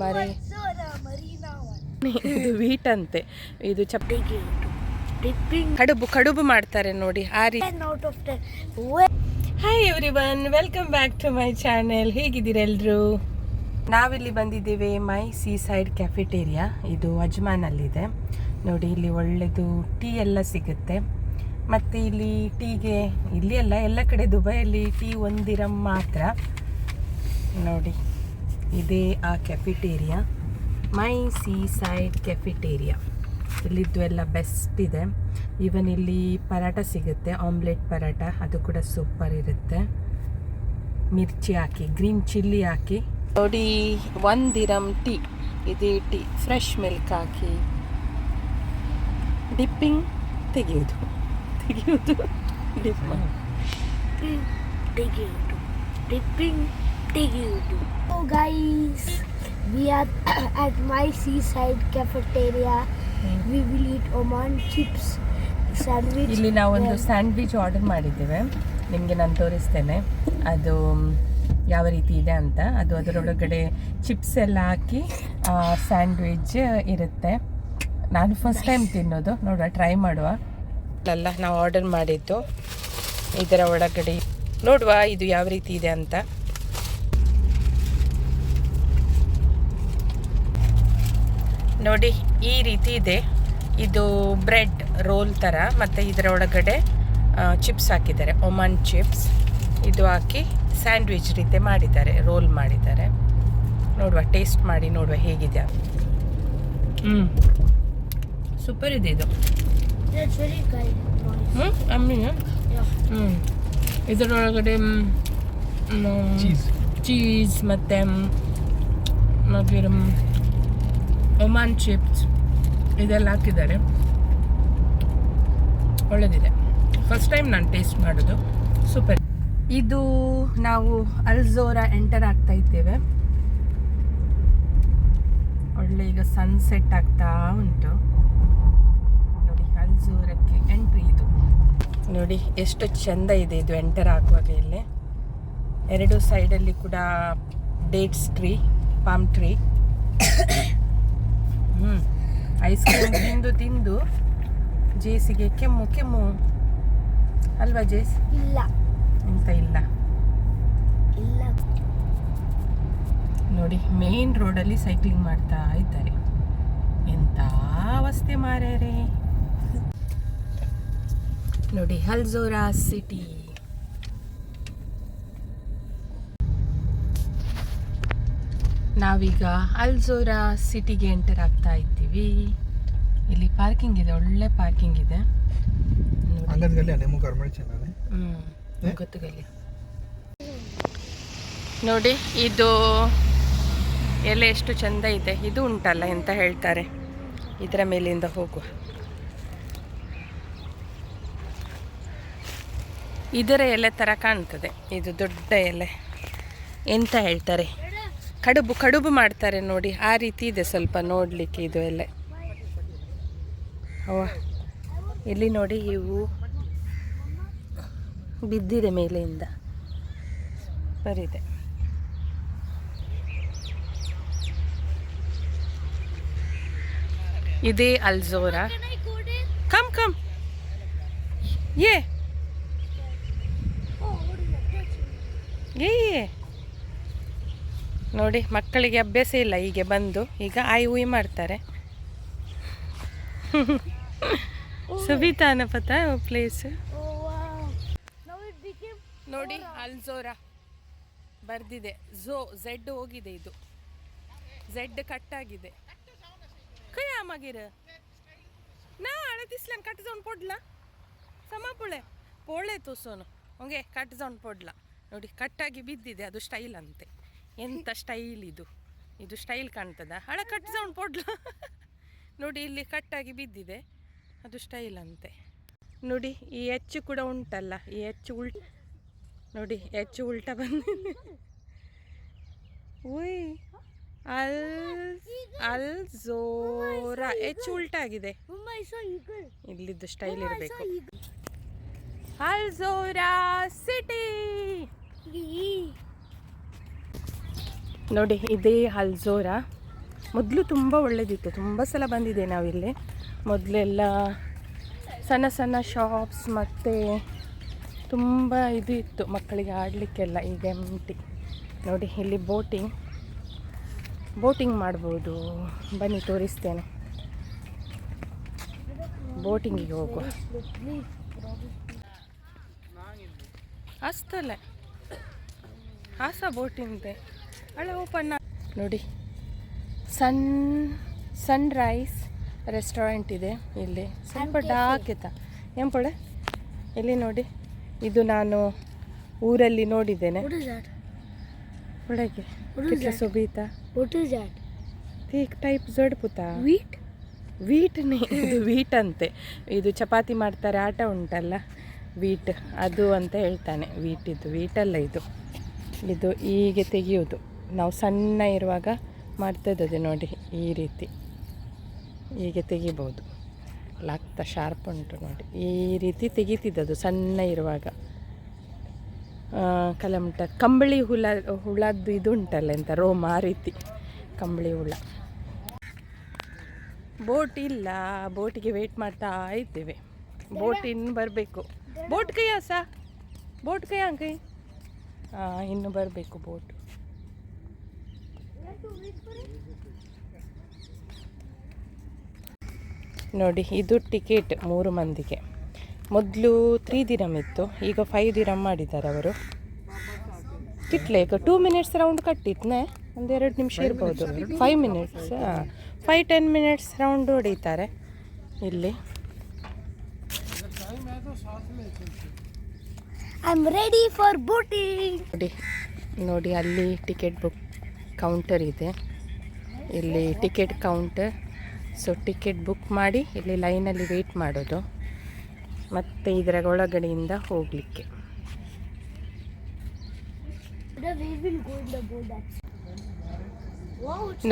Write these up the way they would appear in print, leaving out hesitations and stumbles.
ಮರಿ ಇದು ವೀಟ್ ಅಂತೆ, ಇದು ಚಪ್ಪಲಿಗೆ ಕಡುಬು ಮಾಡ್ತಾರೆ ನೋಡಿ ಆ ರೀತಿ. Hi everyone, welcome back to my channel. ಹೇಗಿದ್ದೀರಾ ಎಲ್ರು? ನಾವಿಲ್ಲಿ ಬಂದಿದ್ದೇವೆ ಮೈ ಸೀ ಸೈಡ್ ಕ್ಯಾಫೆಟೇರಿಯಾ. ಇದು ಅಜ್ಮಾನಲ್ಲಿದೆ ನೋಡಿ. ಇಲ್ಲಿ ಒಳ್ಳೆದು ಟೀ ಎಲ್ಲ ಸಿಗುತ್ತೆ. ಮತ್ತು ಇಲ್ಲಿ ಟೀಗೆ ಇಲ್ಲಿ ಎಲ್ಲ ಕಡೆ ದುಬೈಯಲ್ಲಿ ಟೀ 1 ದಿರಮ್ ಮಾತ್ರ ನೋಡಿ. ಇದೇ ಆ ಕ್ಯಾಫೆಟೇರಿಯಾ, ಮೈ ಸೀ ಸೈಡ್ ಕ್ಯಾಫೆಟೇರಿಯಾ. ಇಲ್ಲಿದ್ದು ಎಲ್ಲ ಬೆಸ್ಟ್ ಇದೆ. ಈವನ್ ಇಲ್ಲಿ ಪರಾಟ ಸಿಗುತ್ತೆ, ಆಮ್ಲೆಟ್ ಪರಾಟ, ಅದು ಕೂಡ ಸೂಪರ್ ಇರುತ್ತೆ. ಮಿರ್ಚಿ ಹಾಕಿ, ಗ್ರೀನ್ ಚಿಲ್ಲಿ ಹಾಕಿ ನೋಡಿ. 1 ದಿರಮ್ ಟೀ. ಇದೇ ಟೀ ಫ್ರೆಶ್ ಮಿಲ್ಕ್ ಹಾಕಿ ಡಿಪ್ಪಿಂಗ್ ತೆಗೆಯೋದು drip dipping. Oh guys, we are at my seaside cafeteria. We will eat Oman chips sandwich. ಇಲ್ಲಿ ನಾವು ಒಂದು ಸ್ಯಾಂಡ್ವಿಚ್ ಆರ್ಡರ್ ಮಾಡಿದ್ದೇವೆ. ನಿಮಗೆ ನಾನು ತೋರಿಸ್ತೇನೆ ಅದು ಯಾವ ರೀತಿ ಇದೆ ಅಂತ. ಅದು ಅದರೊಳಗಡೆ ಚಿಪ್ಸ್ ಎಲ್ಲ ಹಾಕಿ ಸ್ಯಾಂಡ್ವಿಚ್ ಇರುತ್ತೆ. ನಾನು ಫಸ್ಟ್ ಟೈಮ್ ತಿನ್ನೋದು, ನೋಡುವ, ಟ್ರೈ ಮಾಡುವ. ಅಲ್ಲ, ನಾವು ಆರ್ಡರ್ ಮಾಡಿದ್ದು ಇದರ ಒಳಗಡೆ ನೋಡುವ ಇದು ಯಾವ ರೀತಿ ಇದೆ ಅಂತ. ನೋಡಿ ಈ ರೀತಿ ಇದೆ. ಇದು ಬ್ರೆಡ್ ರೋಲ್ ಥರ, ಮತ್ತು ಇದರ ಒಳಗಡೆ ಚಿಪ್ಸ್ ಹಾಕಿದ್ದಾರೆ, ಒಮಾನ್ ಚಿಪ್ಸ್. ಇದು ಹಾಕಿ ಸ್ಯಾಂಡ್ವಿಚ್ ರೀತಿ ಮಾಡಿದ್ದಾರೆ, ರೋಲ್ ಮಾಡಿದ್ದಾರೆ. ನೋಡುವ, ಟೇಸ್ಟ್ ಮಾಡಿ ನೋಡುವ ಹೇಗಿದೆ. ಸೂಪರ್ ಇದೆ ಇದು. ಇದರೊಳಗಡೆ ಚೀಸ್ ಮತ್ತು ಒಮಾನ್ ಚಿಪ್ಸ್ ಇದೆಲ್ಲ ಹಾಕಿದ್ದಾರೆ. ಒಳ್ಳೆದಿದೆ. ಫಸ್ಟ್ ಟೈಮ್ ನಾನು ಟೇಸ್ಟ್ ಮಾಡೋದು. ಸೂಪರ್. ಇದು ನಾವು ಅಲ್ಝೋರಾ ಎಂಟರ್ ಆಗ್ತಾ ಇದ್ದೇವೆ. ಒಳ್ಳೆ ಈಗ ಸನ್ಸೆಟ್ ಆಗ್ತಾ ಉಂಟು ನೋಡಿ. ಅಲ್ಝೋರಕ್ಕೆ ಎಂಟ್ರಿ ಇದು ನೋಡಿ. ಎಷ್ಟು ಚೆಂದ ಇದೆ ಇದು ಎಂಟರ್ ಆಗುವಾಗ. ಇಲ್ಲಿ 2 ಸೈಡಲ್ಲಿ ಕೂಡ dates tree, palm tree. Ice cream ತಿಂದು ಜೇಸಿಗೆ ಕೆಮ್ಮು ಅಲ್ವಾ ಜೇಸ್? ಇಲ್ಲ ಎಂತ ಇಲ್ಲ ನೋಡಿ. ಮೇನ್ ರೋಡಲ್ಲಿ ಸೈಕ್ಲಿಂಗ್ ಮಾಡ್ತಾ ಇದ್ದಾರೆ. ಎಂತ ಅವಸ್ಥೆ ಮಾರ್ಯಾರೆ ನೋಡಿ. ಅಲ್ಝೋರಾ ಸಿಟಿ. ನಾವೀಗ ಅಲ್ಝೋರಾ ಸಿಟಿಗೆ ಎಂಟರ್ ಆಗ್ತಾ ಇದ್ದೀವಿ. ಇಲ್ಲಿ ಪಾರ್ಕಿಂಗ್ ಇದೆ, ಒಳ್ಳೆ ಪಾರ್ಕಿಂಗ್ ಇದೆ. ಗೊತ್ತುಗಲ್ಲಿ ನೋಡಿ. ಇದು ಎಲೆ ಎಷ್ಟು ಚಂದ ಇದೆ. ಇದು ಉಂಟಲ್ಲ, ಎಂತ ಹೇಳ್ತಾರೆ, ಇದರ ಮೇಲಿಂದ ಹೋಗುವ. ಇದರ ಎಲೆ ಥರ ಕಾಣ್ತದೆ. ಇದು ದೊಡ್ಡ ಎಲೆ, ಎಂತ ಹೇಳ್ತಾರೆ, ಕಡುಬು ಮಾಡ್ತಾರೆ ನೋಡಿ. ಆ ರೀತಿ ಇದೆ ಸ್ವಲ್ಪ ನೋಡಲಿಕ್ಕೆ ಇದು ಎಲೆ. ಅವ ಇಲ್ಲಿ ನೋಡಿ, ಇವು ಬಿದ್ದಿದೆ ಮೇಲೆಯಿಂದ. ಬರಿದೆ. ಇದೇ ಅಲ್ಝೋರಾ. ಕಮ್ ಏ ನೋಡಿ, ಮಕ್ಕಳಿಗೆ ಅಭ್ಯಾಸ ಇಲ್ಲ ಹೀಗೆ ಬಂದು ಈಗ ಆಯ್ ಉಯ್ ಮಾಡ್ತಾರೆ. ಸುಬಿತಾನ ಪತ ಪ್ಲೇಸ್ ನೋಡಿ. ಅಲ್ಝೋರಾ ಬರ್ದಿದೆ. ಝೆಡ್ ಹೋಗಿದೆ, ಇದು ಝೆಡ್ ಕಟ್ಟಾಗಿದೆ. ಕಯಾಮಗಿರ ನಾ ಅಳತಿಸ್ಲನ್ ಕಟ್ ಜೌನ್ ಪೊಡ್ಲ ಸಮ ಪೋಳೆ ತೋಸೋನು ಹಂಗೆ ಕಟ್ ಜೌನ್ ಪೊಡ್ಲ ನೋಡಿ. ಕಟ್ಟಾಗಿ ಬಿದ್ದಿದೆ, ಅದು ಸ್ಟೈಲ್ ಅಂತೆ. ಎಂಥ ಸ್ಟೈಲ್ ಇದು ಸ್ಟೈಲ್ ಕಾಣ್ತದ. ಹಳ ಕಟ್ ಜೌನ್ ಪೊಡ್ಲ ನೋಡಿ. ಇಲ್ಲಿ ಕಟ್ಟಾಗಿ ಬಿದ್ದಿದೆ, ಅದು ಸ್ಟೈಲ್ ಅಂತೆ ನೋಡಿ. ಈ ಹೆಚ್ಚು ಕೂಡ ಉಂಟಲ್ಲ, ಈ ಹೆಚ್ಚು ನೋಡಿ, ಹೆಚ್ಚು ಉಲ್ಟಾ ಬಂದಿದೆ. ಉಯ್ ಅಲ್ಝೋರಾ ಹೆಚ್ಚು ಉಲ್ಟಾ ಆಗಿದೆ. ಇಲ್ಲಿದ್ದು ಸ್ಟೈಲ್ ಇರಬೇಕು. ಅಲ್ಝೋರಾ ಸಿಟಿ ನೋಡಿ. ಇದೇ ಅಲ್ಝೋರಾ. ಮೊದಲು ತುಂಬ ಒಳ್ಳೆಯದಿತ್ತು, ತುಂಬ ಸಲ ಬಂದಿದೆ ನಾವಿಲ್ಲಿ. ಮೊದಲೆಲ್ಲ ಸಣ್ಣ ಸಣ್ಣ ಶಾಪ್ಸ್ ಮತ್ತು ತುಂಬ ಇದು ಇತ್ತು ಮಕ್ಕಳಿಗೆ ಆಡಲಿಕ್ಕೆಲ್ಲ. ಈಗ ಎಂಟಿ ನೋಡಿ, ಇಲ್ಲಿ ಬೋಟಿಂಗ್ ಮಾಡ್ಬೋದು. ಬನ್ನಿ ತೋರಿಸ್ತೇನೆ, ಬೋಟಿಂಗಿಗೆ ಹೋಗುವ. ಅಷ್ಟಲ್ಲ ಹಾಸ ಬೋಟಿಂಗ್ ಅಲ್ಲ ಓಪನ್ ನೋಡಿ. ಸನ್ರೈಸ್ ರೆಸ್ಟೋರೆಂಟ್ ಇದೆ ಇಲ್ಲಿ. ಸ್ವಲ್ಪ ಡಾರ್ಕ್ ಇತ್ತ ಎಂಪೊಳೆ ಇಲ್ಲಿ ನೋಡಿ. ಇದು ನಾನು ಊರಲ್ಲಿ ನೋಡಿದ್ದೇನೆ. ಒಳಗೆ ಸುಬೀತಾ ಟೈಪ್ ಜಡ್ ಪುತ ವೀಟ್ನೇ ಇದು ವೀಟ್ ಅಂತೆ. ಇದು ಚಪಾತಿ ಮಾಡ್ತಾರೆ ಆಟ ಉಂಟಲ್ಲ ವೀಟ್, ಅದು ಅಂತ ಹೇಳ್ತಾನೆ. ವೀಟಲ್ಲ ಇದು ಹೀಗೆ ತೆಗೆಯೋದು. ನಾವು ಸಣ್ಣ ಇರುವಾಗ ಮಾಡ್ತಿದ್ದದೆ ನೋಡಿ, ಈ ರೀತಿ ಹೀಗೆ ತೆಗಿಬೋದು. ಲಾಗ್ತಾ ಶಾರ್ಪ್ ಉಂಟು ನೋಡಿ, ಈ ರೀತಿ ತೆಗಿತಿದ್ದದು ಸಣ್ಣ ಇರುವಾಗ. ಕಲಮಟ ಕಂಬಳಿ ಹುಳದ್ದು ಇದು ಉಂಟಲ್ಲ ಎಂತ ರೋಮ, ಆ ರೀತಿ ಕಂಬಳಿ ಹುಳ. ಬೋಟ್ ಇಲ್ಲ, ಬೋಟಿಗೆ ವೆಯ್ಟ್ ಮಾಡ್ತಾ ಇದ್ದೇವೆ. ಬೋಟ್ ಇನ್ನು ಬರಬೇಕು. ಬೋಟ್ ಕೈ ಅಂಕೈ ಇನ್ನು ಬರಬೇಕು ಬೋಟ್. ನೋಡಿ, ಇದು ಟಿಕೆಟ್ 3 ಮಂದಿಗೆ. ಮೊದಲು 3 ದಿರಮ್ ಇತ್ತು, ಈಗ 5 ದಿರಮ್ ಮಾಡಿದ್ದಾರೆ ಅವರು. ಕಿಟ್ಲೇಕ 2 ಮಿನಿಟ್ಸ್ ರೌಂಡ್ ಕಟ್ಟಿತ್ನೆ, 1-2 ನಿಮಿಷ ಇರ್ಬೋದು. 5 ಮಿನಿಟ್ಸ್ 5-10 ಮಿನಿಟ್ಸ್ ರೌಂಡ್ ಹೊಡೀತಾರೆ ಇಲ್ಲಿ. I'm ready for boating. ನೋಡಿ ಅಲ್ಲಿ ಟಿಕೆಟ್ ಬುಕ್ ಕೌಂಟರ್ ಇದೆ. ಇಲ್ಲಿ ticket counter. So ticket book ಮಾಡಿ ಇಲ್ಲಿ ಲೈನಲ್ಲಿ ವೆಯ್ಟ್ ಮಾಡೋದು, ಮತ್ತು ಇದರ ಒಳಗಡೆಯಿಂದ ಹೋಗಲಿಕ್ಕೆ.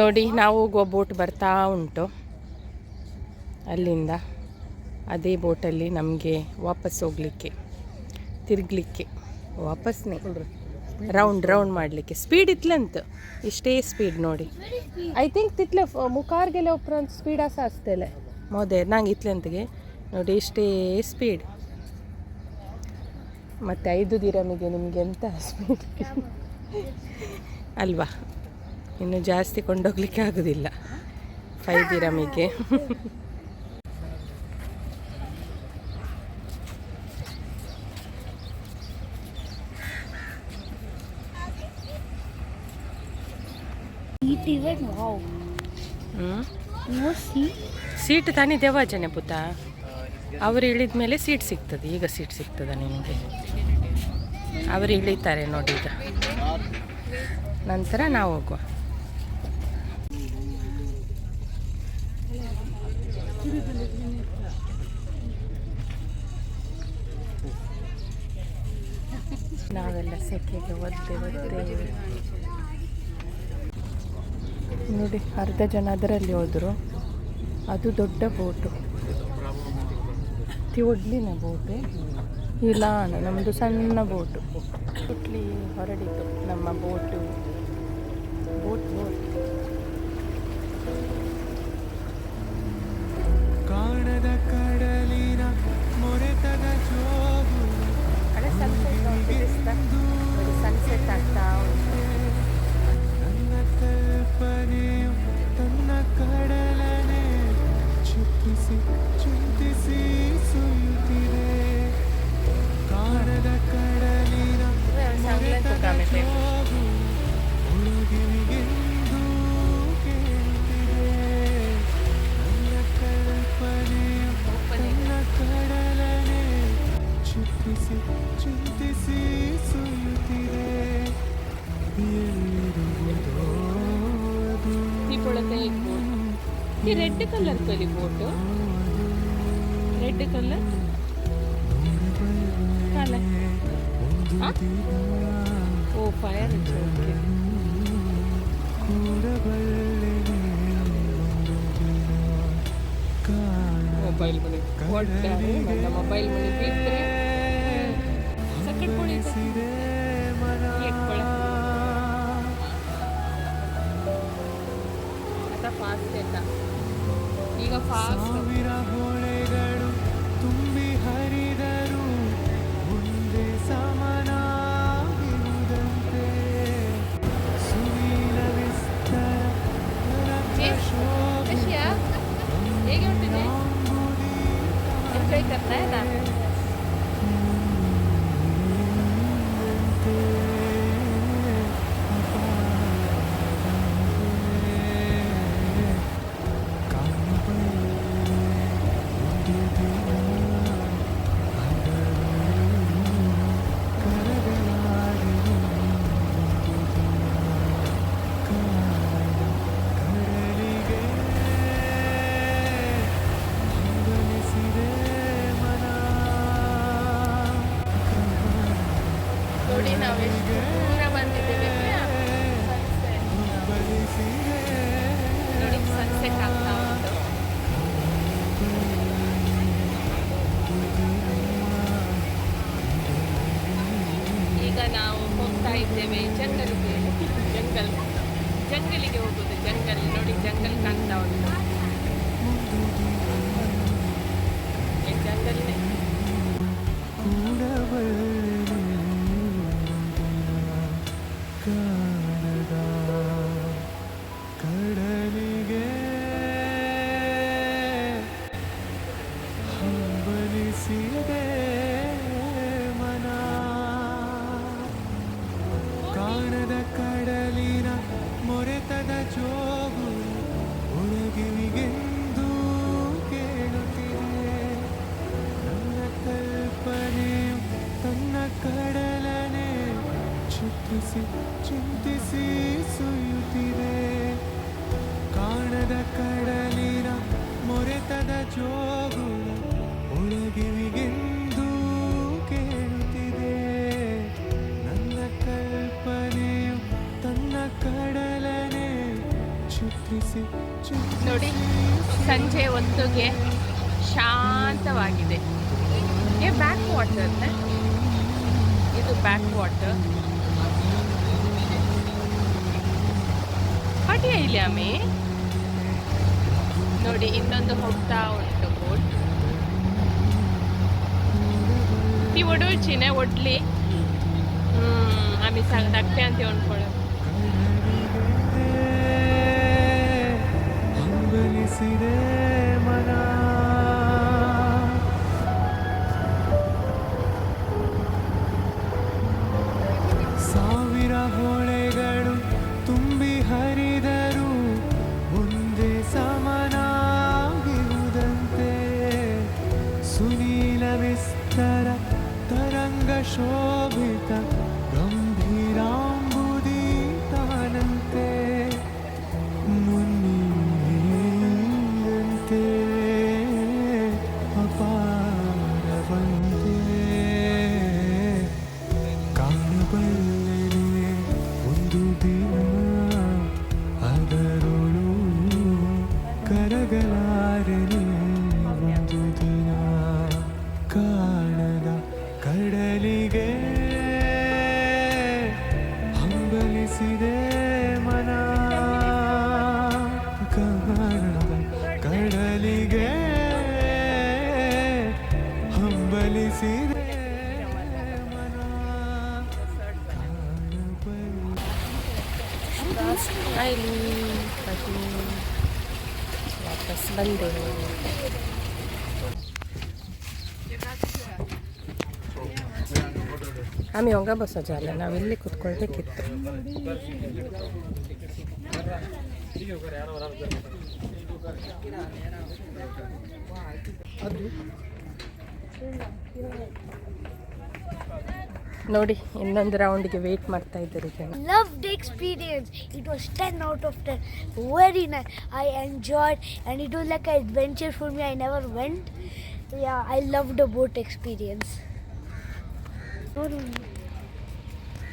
ನೋಡಿ, ನಾವು ಹೋಗುವ ಬೋಟ್ ಬರ್ತಾ ಉಂಟು ಅಲ್ಲಿಂದ. ಅದೇ ಬೋಟಲ್ಲಿ ನಮಗೆ ವಾಪಸ್ ಹೋಗಲಿಕ್ಕೆ, ತಿರುಗಲಿಕ್ಕೆ, ವಾಪಸ್ನೇ ರೌಂಡ್ ಮಾಡಲಿಕ್ಕೆ. ಸ್ಪೀಡ್ ಇತ್ಲಂತ, ಇಷ್ಟೇ ಸ್ಪೀಡ್ ನೋಡಿ. ಐ ಥಿಂಕ್ ತಿತ್ಲೆ ಮುಖಾರ್ಗೆಲ್ಲ ಒಬ್ಬರು ಸ್ಪೀಡ್ ಆಸ್ತೆಲೆ ಮೋದೆ ನಂಗೆ ಇತ್ಲಂತಿಗೆ ನೋಡಿ, ಇಷ್ಟೇ ಸ್ಪೀಡ್. ಮತ್ತು 5 ದಿರಮಿಗೆ ನಿಮಗೆ ಎಂತ ಸ್ಪೀಡ್ ಅಲ್ವಾ? ಇನ್ನು ಜಾಸ್ತಿ ಕೊಂಡೋಗ್ಲಿಕ್ಕೆ ಆಗೋದಿಲ್ಲ 5 ದಿರಮಿಗೆ. ಸೀಟ್ ತಾನೇ ದೇವಾಜನೆ ಪುತ. ಅವರು ಇಳಿದ ಮೇಲೆ ಸೀಟ್ ಸಿಗ್ತದೆ. ಈಗ ಸೀಟ್ ಸಿಗ್ತದೆ ನಿಮಗೆ. ಅವರು ಇಳಿತಾರೆ ನೋಡಿ ಈಗ, ನಂತರ ನಾವು ಹೋಗುವ. ನಾವೆಲ್ಲ ಸೆಕೆಗೆ ಒದ್ದೆ ನೋಡಿ. ಅರ್ಧ ಜನ ಅದರಲ್ಲಿ ಹೋದರು. ಅದು ದೊಡ್ಡ ಬೋಟು, ಒಡ್ಲಿನ ಬೋಟು. ಇಲ್ಲ, ನಮ್ಮದು ಸಣ್ಣ ಬೋಟು. ಹುಟ್ಲಿ ಹೊರಡಿತು ನಮ್ಮ ಬೋಟು. ಬೋಟ್ ಕಾಣದ ಕಡಲಿನ ಮೊರೆತದ ಜೋಗು. ಸನ್ಸೆಟ್ ಆಗ್ತಾ ಉಂಟು. ನನ್ನ ಕಲ್ಪನೆಯು ತನ್ನ ಕಡಲನೆ ಚಿಂತಿಸಿ ಸುಯುತ್ತಿದೆ. ಕಾಣದ ಕಡಲಿನ ಮೊರೆತದ ಜೋಗು ಹುಡುಗಿಗೆಂದು ಕೇಳುತ್ತಿದೆ. ನನ್ನ ಕಲ್ಪನೆಯು ತನ್ನ ಕಡಲನೆ ಚಿಂತಿಸಿ ಸುಯುತ್ತಿದೆ. ಈ ರೆಡ್ ಕಲರ್ ಕಲಿ ಬೋಟು, ರೆಡ್ ಕಲರ್ ಓ ಫೈರ್ ಮೊಬೈಲ್ ಮನೆ ಕೊಡ್ತಾರೆ. ನನ್ನ ಮೊಬೈಲ್ ಮನೆ ಬಿಟ್ಟರೆ ಸಕ್ಕಟ್ ಕೊಡಿಸಿದೆ. ಫಾಸ್ಟ್ ಆಯ್ತಾ ಈಗ ಫಾಸ್ಟ್ ಸಾವಿರ ಹೊಳೆಗಳು ತುಂಬಿ ಹರಿದರು ಮುಂದೆ ಸಮನಾಗಿರುವುದಂತೆ ಸುನೀಲ ವಿಸ್ತಾರ ಹೇಗೆ ಉಂಟಿದೆ ಎಂಜಾಯ್ करता है ना ನೋಡಿ ನಾವು ಎಷ್ಟು ದೂರ ಬಂದಿದ್ದೇವೆ ನೋಡಿ ಸನ್ಸೆಟ್ ಆಗ್ತಾ ಉಂಟು ಈಗ ನಾವು ಹೋಗ್ತಾ ಇದ್ದೇವೆ ಜಂಗಲಿಗೆ ಹೋಗೋದು ಜಂಗಲ್ ನೋಡಿ ಜಂಗಲ್ ಕಾಣ್ತಾ ಉಂಟು ಜಂಗಲ್ನೇ ಕಡಲಿಗೆ ಹಂಬಲಿಸಿದೆ ಮನ ಕಾಣದ ಕಡಲಿನ ಮೊರೆತದ ಜೋಗು ಒಳಗಿವಿಗೆಂದು ಕೇಳುತ್ತಿದೆ ನನ್ನ ಕಲ್ಪನೆಯು ತನ್ನ ಕಡಲನೆ ಚಿಂತಿಸಿ ಸುಯ್ಯುತ್ತಿದೆ ಕಾಣದ ಕಡಲಿನ ಮೊರೆತದ ಜೋಗುಳ ಒಳಗಿವಿಗೆಂದು ಕೇಳುತ್ತಿದೆ ನನ್ನ ಕಲ್ಪನೆಯು ತನ್ನ ಕಡಲನೆ ಚಿತ್ರಿಸಿ ನೋಡಿ ಸಂಜೆ ಹೊತ್ತಿಗೆ ಶಾಂತವಾಗಿದೆ ಬ್ಯಾಕ್ ವಾಟರ್ ಇದು ಬ್ಯಾಕ್ ವಾಟರ್ ಪಟಿಯ ಇಲ್ಲಿ ಅಮ್ಮಿ ನೋಡಿ ಇನ್ನೊಂದು ಹೋಗ್ತಾ ಉಂಟು ಬೋಟ್ ती ಒಡಲ್ಚಿನೆ ಒಡ್ಲಿ आम्ही धाकटे ಅಂತ ಅನ್ಕೊಳ್ಳೋದು ಹಂಬಲಿಸಿದೆ ಮನ ಸಾವಿರ ಹೊಳೆಗಳು ತುಂಬಿ ಹರಿದರು ಮುಂದೆ ಸಮನಾಗಿರುವುದಂತೆ ಸುನೀಲ ವಿಸ್ತಾರ ತರಂಗ ಶೋಭಿತ ಗಂಭೀರಾಂಬುದಿ ತಾನಂತೆ ಮುನ್ನಿಯಂತೆ ಅಪಾರವಂತೆ ಕಾಣಬಲ್ಲೆನೆ ಒಂದು ದಿನ ಅದರೊಳು ಕರಗಲಾರನೆ ಒಂದು ದಿನ ಕಾಣದ ಕಡಲಿಗೆ ಹಂಬಲಿಸಿದೆ ಮನ ಕಾಣದ ಕಡಲಿಗೆ ಹಂಬಲಿಸಿದೆ ಮನ ವಾಪಸ್ ಬಂದೆ ಆಮೇಲೆ ಹೊಂಗ ಬಸ್ ಜಾಲ ನಾವಿಲ್ಲಿ ಕೂತ್ಕೊಳ್ಬೇಕಿತ್ತು ನೋಡಿ ಇನ್ನೊಂದು ರೌಂಡ್ಗೆ ವೇಟ್ ಮಾಡ್ತಾ ಇದ್ದಾರೆ ಜನ. Loved the experience. It was 10 out of 10. Very nice. I enjoyed and it was like an adventure for me. I never went. Yeah, I loved the boat experience.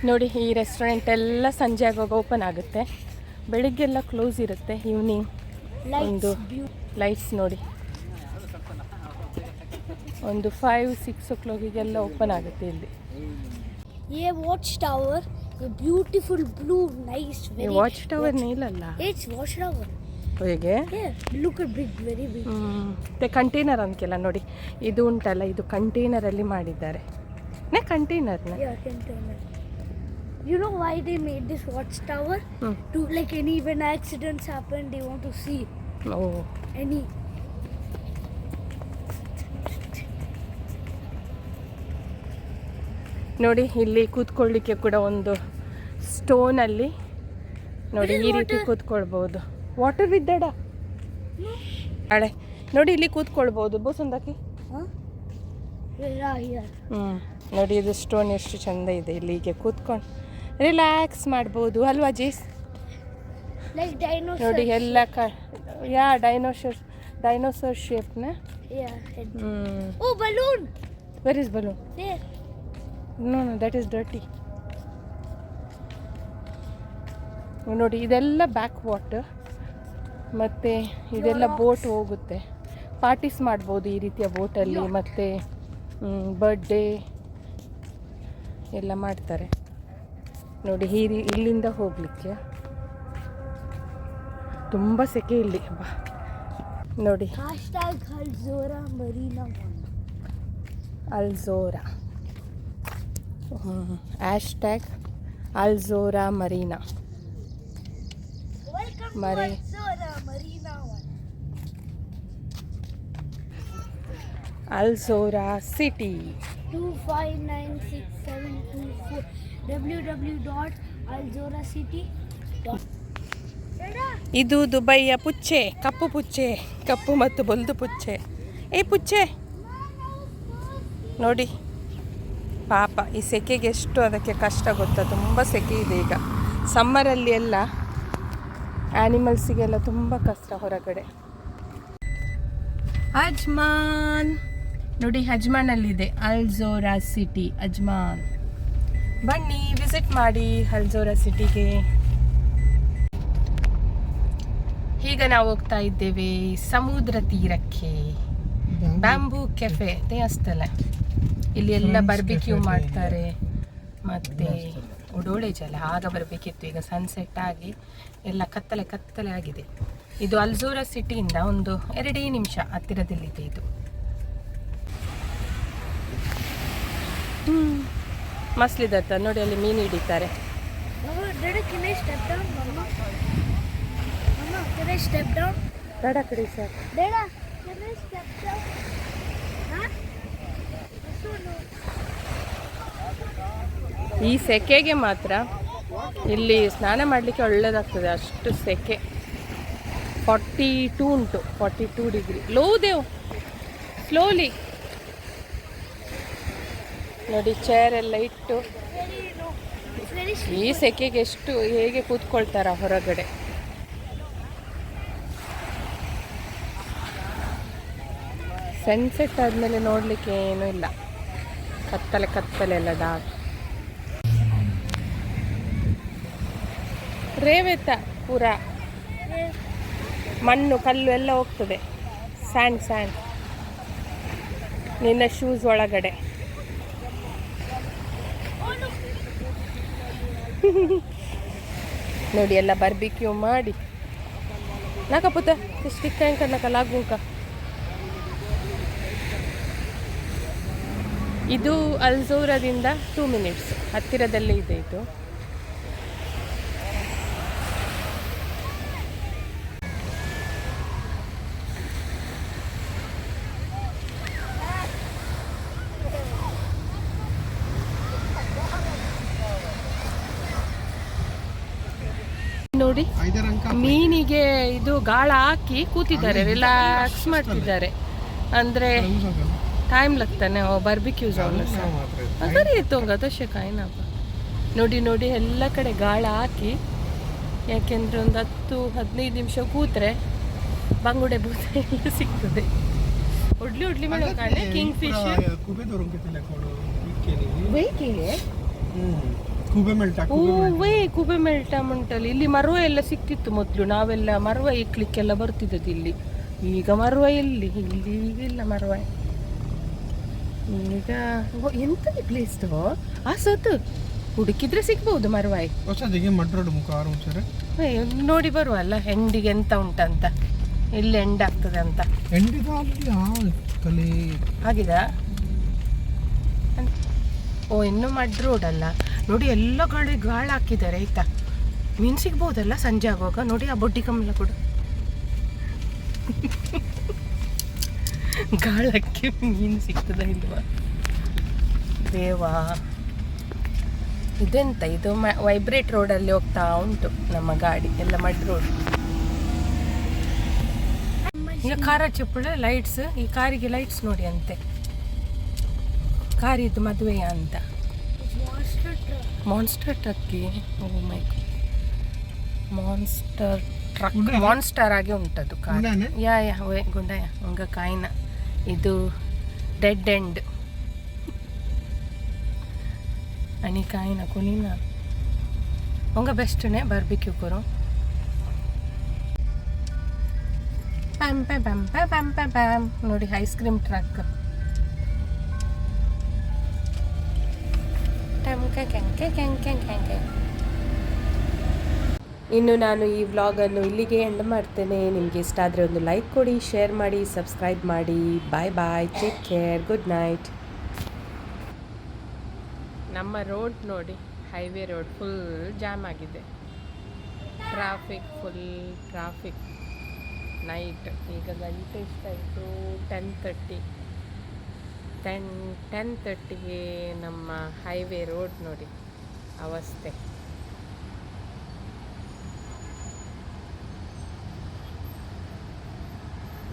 ನೋಡಿ ಈ ರೆಸ್ಟೋರೆಂಟ್ ಎಲ್ಲ ಸಂಜೆ ಆಗುವಾಗ ಓಪನ್ ಆಗುತ್ತೆ, ಬೆಳಿಗ್ಗೆಲ್ಲ close ಇರುತ್ತೆ. Evening ಒಂದು lights ನೋಡಿ ಒಂದು 5-6 o'clockಗೆಲ್ಲ ಓಪನ್ ಆಗುತ್ತೆ ಇಲ್ಲಿ. Yeah, watch tower, a beautiful blue, nice. Watch tower ನೀಲಲ್ಲ, It's watch tower. ಹೇಗೆ Yeah, look at big, very big. ಮತ್ತೆ ಕಂಟೈನರ್ ಅಂದ್ಕೆಲ್ಲ ನೋಡಿ, ಇದು ಉಂಟಲ್ಲ, ಇದು ಕಂಟೈನರಲ್ಲಿ ಮಾಡಿದ್ದಾರೆ. ಕಂಟೈನರ್ನ Yeah, container. You know why they made this watchtower? Hmm. To like any when accidents happen, they want to see O any. ನೋಡಿ ಇಲ್ಲಿ ಕೂತ್ಕೊಳ್ಳಿಕ್ಕೆ ಕೂಡ ಒಂದು ಸ್ಟೋನಲ್ಲಿ ನೋಡಿ ಈ ರೀತಿ ಕೂತ್ಕೊಳ್ಬೋದು. ವಾಟರ್ ಬಿದ್ದಡ ಹಳೆ ನೋಡಿ ಇಲ್ಲಿ ಕೂತ್ಕೊಳ್ಬೋದು ಬೋಸಂದಾಕಿ. Huh? Yeah, here. ನೋಡಿ ಇದು ಸ್ಟೋನ್ ಎಷ್ಟು ಚಂದ ಇದೆ. ಇಲ್ಲಿ ಹೀಗೆ ಕೂತ್ಕೊಂಡು ರಿಲ್ಯಾಕ್ಸ್ ಮಾಡ್ಬೋದು ಅಲ್ವಾ ಜೀಸ್? Like dinosaurs. ನೋಡಿ ಎಲ್ಲ ಡೈನೋಸರ್ ಶೇಪ್ನ. Yeah. Oh, balloon. Where is balloon? There. No that is dirty. ನೋಡಿ ಇದೆಲ್ಲ ಬ್ಯಾಕ್ ವಾಟರ್, ಮತ್ತು ಇದೆಲ್ಲ ಬೋಟ್ ಹೋಗುತ್ತೆ. ಪಾರ್ಟೀಸ್ ಮಾಡ್ಬೋದು ಈ ರೀತಿಯ ಬೋಟಲ್ಲಿ, ಮತ್ತು ಬರ್ಡೇ ಎಲ್ಲ ಮಾಡ್ತಾರೆ. ನೋಡಿ ಇಲ್ಲಿಂದ ಹೋಗಲಿಕ್ಕೆ ತುಂಬ ಸೆಕೆ ಇಲ್ಲಿ. ಬಾ ನೋಡಿ Hashtag Alzora Marina 1. Alzora, hashtag Alzora Marina. Welcome Mari- to Alzora Marina 1. Alzora city. 259674 www.alzoracity.com. ಇದು ದುಬೈಯ ಪುಚ್ಚೆ, ಕಪ್ಪು ಪುಚ್ಚೆ, ಕಪ್ಪು ಮತ್ತು ಬೊಲ್ದು ಪುಚ್ಚೆ. ಪುಚ್ಚೆ ನೋಡಿ ಪಾಪ ಈ ಸೆಕೆಗೆ ಎಷ್ಟು ಅದಕ್ಕೆ ಕಷ್ಟ ಗೊತ್ತಾ. ತುಂಬ ಸೆಕೆ ಇದೆ ಈಗ. ಸಮ್ಮರಲ್ಲಿ ಎಲ್ಲ ಆ್ಯನಿಮಲ್ಸಿಗೆಲ್ಲ ತುಂಬ ಕಷ್ಟ ಹೊರಗಡೆ. ಅಜ್ಮಾನ್ ನೋಡಿ, ಅಜ್ಮಾನಲ್ಲಿದೆ ಅಲ್ಝೋರಾ ಸಿಟಿ. ಅಜ್ಮಾನ್ ಬನ್ನಿ ವಿಸಿಟ್ ಮಾಡಿ ಅಲ್ಝೋರಾ ಸಿಟಿಗೆ. ಈಗ ನಾವು ಹೋಗ್ತಾ ಇದ್ದೇವೆ ಸಮುದ್ರ ತೀರಕ್ಕೆ. ಬ್ಯಾಂಬೂ ಕೆಫೆ ದೇವಸ್ಥಳ. ಇಲ್ಲಿ ಎಲ್ಲ ಬರ್ಬಿಕ್ಯೂ ಮಾಡ್ತಾರೆ, ಮತ್ತು ಉಡೋಳೆ ಜಲ ಆಗ ಬರಬೇಕಿತ್ತು. ಈಗ ಸನ್ಸೆಟ್ ಆಗಿ ಎಲ್ಲ ಕತ್ತಲೆ ಕತ್ತಲೆ ಆಗಿದೆ. ಇದು ಅಲ್ಝೋರಾ ಸಿಟಿಯಿಂದ ಒಂದು 2 ನಿಮಿಷ ಹತ್ತಿರದಲ್ಲಿದೆ ಇದು. ಮಸ್ಲಿದತ್ತ ನೋಡಿ, ಅಲ್ಲಿ ಮೀನು ಹಿಡಿತಾರೆ. Mama, Dada, can I step down? Mama, can I step down? ಬೇಡ ಕಡೆ sir. Dada, can I step down? Huh? So no. ಈ ಸೆಕೆಗೆ ಮಾತ್ರ ಇಲ್ಲಿ ಸ್ನಾನ ಮಾಡಲಿಕ್ಕೆ ಒಳ್ಳೆಯದಾಗ್ತದೆ, ಅಷ್ಟು ಸೆಕೆ. 42 ಉಂಟು, 42 ಡಿಗ್ರಿ. ಲೋ ದೇವ್ ಸ್ಲೋಲಿ ನೋಡಿ, ಚೇರ್ ಎಲ್ಲ ಇಟ್ಟು Very no. It's very ಈ ಸೆಕೆಗೆ ಎಷ್ಟು ಹೇಗೆ ಕೂತ್ಕೊಳ್ತಾರ ಹೊರಗಡೆ. ಸನ್ಸೆಟ್ ಆದಮೇಲೆ ನೋಡಲಿಕ್ಕೆ ಏನೂ ಇಲ್ಲ, ಕತ್ತಲೆ ಕತ್ತಲೆ ಎಲ್ಲ ಡಾರ್ಕ್. ರೇವೆತ ಪೂರ ಮಣ್ಣು ಕಲ್ಲು ಎಲ್ಲ ಹೋಗ್ತದೆ. ಸ್ಯಾಂಡ್ ನಿನ್ನ ಶೂಸ್ ಒಳಗಡೆ. ನೋಡಿ ಎಲ್ಲ ಬರ್ಬಿಕ್ಯೂ ಮಾಡಿ ನಾಕಪುತ ಸ್ಟಿಕ್ ನಕ ಲಾಗುಂಕ. ಇದು ಅಲ್ಝೋರಾದಿಂದ 2 ಮಿನಿಟ್ಸ್ ಹತ್ತಿರದಲ್ಲೇ ಇದೆ ಇದು. ನೋಡಿ ಮೀನಿಗೆ ಇದು ಗಾಳ ಹಾಕಿ ಕೂತಿದ್ದಾರೆ, ರಿಲ್ಯಾಕ್ಸ್ ಮಾಡ್ತಿದ್ದಾರೆ. ಅಂದರೆ ಟೈಮ್ ಲಗ್ತಾನೆ ಬರ್ಬಿಕ್ಯೂ ಝೋನ್ ಅಗರಿ ಇತ್ತೋಂಗ ತೋಷೆ ಕಾಯಿನಪ್ಪ. ನೋಡಿ ನೋಡಿ ಎಲ್ಲ ಕಡೆ ಗಾಳ ಹಾಕಿ, ಯಾಕೆಂದರೆ ಒಂದು 10-15 ನಿಮಿಷ ಕೂತ್ರೆ ಬಂಗುಡೆ ಬೂತ ಎಲ್ಲ ಸಿಗ್ತದೆ. ಒಡ್ಲಿ ಮೇಡಮ್ ಕಾಣೆ ಕಿಂಗ್ ಫಿಶ್ ಕೂಬೆ ಮೆಲ್ಟ ಮುಂಟಲ್ಲಿ. ಇಲ್ಲಿ ಮರುವ ಎಲ್ಲ ಸಿಕ್ತಿತ್ತು ಮೊದಲು, ನಾವೆಲ್ಲ ಮರುವ ಇಕ್ಲಿಕ್ಕೆಲ್ಲ ಬರ್ತಿದ್ದದ್ದು ಇಲ್ಲಿ. ಈಗ ಮರುವ ಇಲ್ಲಿ ಇಲ್ಲ ಮರುವ. ಈಗ ಎಂಥದ್ದು ಪ್ಲೇಸ್ ಆ ಸತ್ ಹುಡುಕಿದ್ರೆ ಸಿಗ್ಬಹುದು ಮರುವಾಯಿ. ಹೊಸದಿಗೆ ಮಡ್ ರೋಡ್ ಮುಖ ಆರು ಸರ್ ನೋಡಿ ಬರುವಲ್ಲ ಎಂಡಿಗೆ ಎಂತ ಉಂಟಂತ, ಇಲ್ಲಿ ಎಂಡ್ ಆಗ್ತದೆ ಅಂತ. ಎಂಡಿದ ಅಲ್ಲಿ ಕಲಿ ಆಗಿದಾ? ಓ ಇನ್ನು ಮಡ್ ರೋಡ್ ಅಲ್ಲ ನೋಡಿ, ಎಲ್ಲ ಕಡೆ ಗಾಳ ಹಾಕಿದ್ದಾರೆ ಆಯ್ತಾ. ಮೀನು ಸಿಗ್ಬೋದಲ್ಲ ಸಂಜೆ ಆಗುವಾಗ. ನೋಡಿ ಆ ಬೊಡ್ಡಿ ಕಮಲ ಕೂಡ ಗಾಳಕ್ಕೆ ಮೀನು ಸಿಗ್ತದ ಇಲ್ವಾ ದೇವಾ. ಇದೆಂತ ಇದು ವೈಬ್ರೇಟ್ ರೋಡಲ್ಲಿ ಹೋಗ್ತಾ ಉಂಟು ನಮ್ಮ ಗಾಡಿ ಎಲ್ಲ, ಮಡ್ ರೋಡ್. ಈಗ ಕಾರ ಚಿಪ್ಪಳ ಲೈಟ್ಸ್, ಈ ಕಾರಿಗೆ ಲೈಟ್ಸ್ ನೋಡಿ ಅಂತೆ, ಕಾರಿದ್ದು ಮದುವೆಯ ಅಂತ. ಮಾನ್ಸ್ಟರ್ ಟ್ರಕ್ಗೆ ಮಾನ್ಸ್ಟರ್ ಟ್ರಕ್ ಮಾನ್ಸ್ಟರ್ ಆಗಿ ಉಂಟದು ಕಾರ್. ಯಾ ಗುಂಡಯ್ಯ ಹಂಗ ಕಾಯಿನ ಇದು ಡೆಡ್ ಎಂಡ್ आणि काय ना कोणी ना मग बेस्ट ने बार्बिक्यू करू. पॅम पॅम पॅम पॅम पॅम पॅम पॅम ನೋಡಿ ಐಸ್ ಕ್ರೀಮ್ ಟ್ರಕ್. ಇನ್ನು ನಾನು ಈ ವ್ಲಾಗನ್ನು ಇಲ್ಲಿಗೆ ಎಂಡ್ ಮಾಡ್ತೇನೆ. ನಿಮಗೆ ಇಷ್ಟ ಆದರೆ ಒಂದು ಲೈಕ್ ಕೊಡಿ, ಶೇರ್ ಮಾಡಿ, ಸಬ್ಸ್ಕ್ರೈಬ್ ಮಾಡಿ. ಬಾಯ್ ಬಾಯ್, ಟೇಕ್ ಕೇರ್, ಗುಡ್ ನೈಟ್. ನಮ್ಮ ರೋಡ್ ನೋಡಿ, ಹೈವೇ ರೋಡ್ ಫುಲ್ ಜಾಮ್ ಆಗಿದೆ, ಟ್ರಾಫಿಕ್ ಫುಲ್ ಟ್ರಾಫಿಕ್. ನೈಟ್ ಈಗ ಗಂಟೆ ಎಷ್ಟಾಯಿತು? 10:30. 10:30ಗೆ ನಮ್ಮ ಹೈವೇ ರೋಡ್ ನೋಡಿ ಅವಸ್ಥೆ.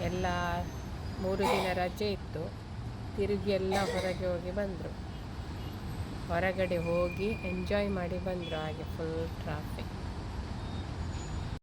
ಎಲ್ಲ 3 ದಿನ ರಜೆ ಇತ್ತು, ತಿರುಗಿ ಎಲ್ಲ ಹೊರಗೆ ಹೋಗಿ ಬಂದರು. ಹೊರಗಡೆ ಹೋಗಿ ಎಂಜಾಯ್ ಮಾಡಿ ಬಂದರು, ಹಾಗೆ ಫುಲ್ ಟ್ರಾಫಿಕ್.